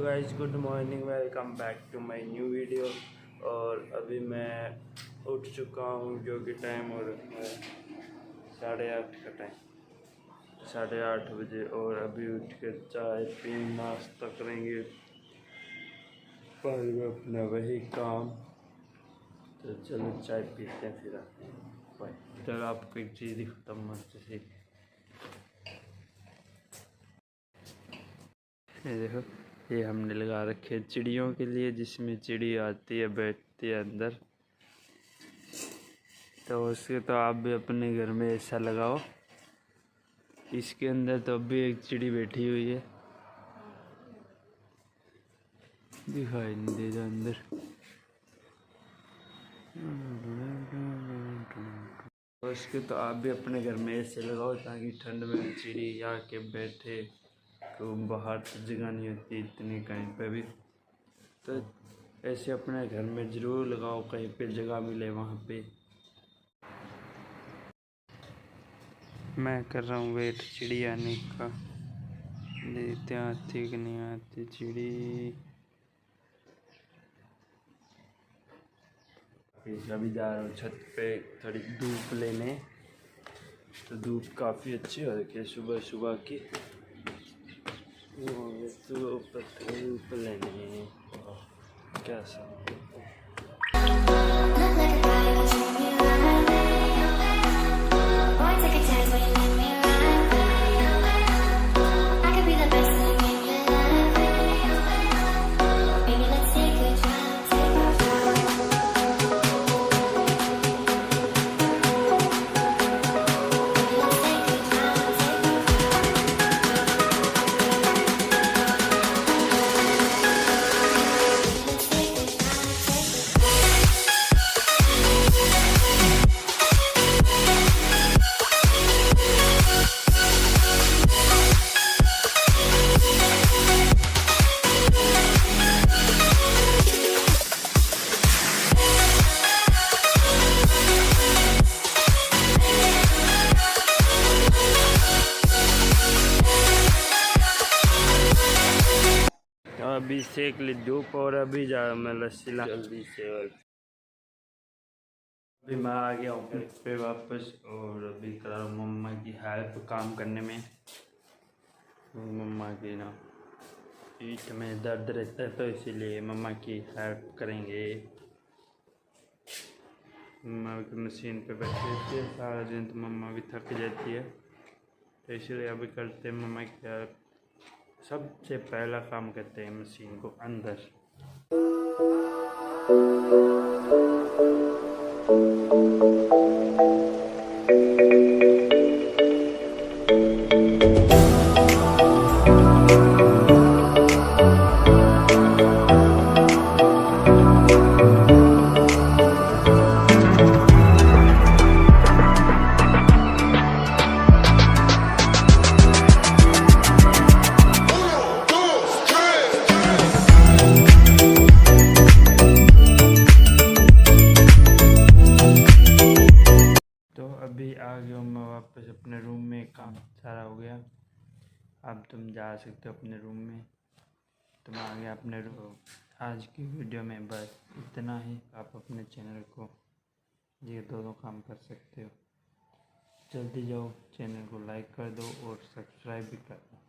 Guys, good morning, welcome back to my new video. और अभी मैं उठ चुका हूँ, जो कि टाइम हो रखा है 8:30 का टाइम, 8:30 बजे। और अभी उठ कर चाय पी नाश्ता करेंगे, पर अपना वही काम। तो चलो चाय पीते हैं, फिर आते हैं। बाय। चलो आपको एक चीज़ दिखाता हूँ मस्त सी। ये देखो, ये हमने लगा रखे चिड़ियों के लिए, जिसमें चिड़ी आती है, बैठती है अंदर। तो उसके तो आप भी अपने घर में ऐसा लगाओ। इसके अंदर तो अभी एक चिड़ी बैठी हुई है, दिखाई नहीं दे रहा अंदर। तो इसके तो आप भी अपने घर में ऐसे लगाओ, ताकि ठंड में चिड़ी आके बैठे। तो बाहर तो जगह नहीं होती इतनी कहीं पे भी, तो ऐसे अपने घर में ज़रूर लगाओ, कहीं पे जगह मिले वहाँ पे। मैं कर रहा हूँ वेट चिड़ी आने का, देखते आती कि नहीं आती चिड़ी। अभी जा रहा हूँ छत पे थोड़ी धूप लेने। तो धूप काफ़ी अच्छी हो रखी है सुबह सुबह की। सुबह ऊपर धूप लेने क्या सब। अभी सेक ली धूप, और अभी जा मैं लस्सी ला जल्दी से। और अभी मैं आ गया हूँ घर पे वापस, और अभी कर रहा हूँ मम्मा की हेल्प काम करने में। मम्मा की ना पीठ में दर्द रहता है, तो इसीलिए मम्मा की हेल्प करेंगे। मम्मा की मशीन पे बैठी रहती है सारा दिन, तो मम्मा भी थक जाती है, तो इसलिए अभी करते हैं मम्मा की हेल्प। सबसे पहला काम करते हैं मशीन को अंदर। अभी आ गया हूँ मैं वापस अपने रूम में, काम सारा हो गया। अब तुम जा सकते हो अपने रूम में। तुम आ गया अपने रूम। आज की वीडियो में बस इतना ही। आप अपने चैनल को ये दोनों काम कर सकते हो। जल्दी जाओ, चैनल को लाइक कर दो और सब्सक्राइब भी कर दो।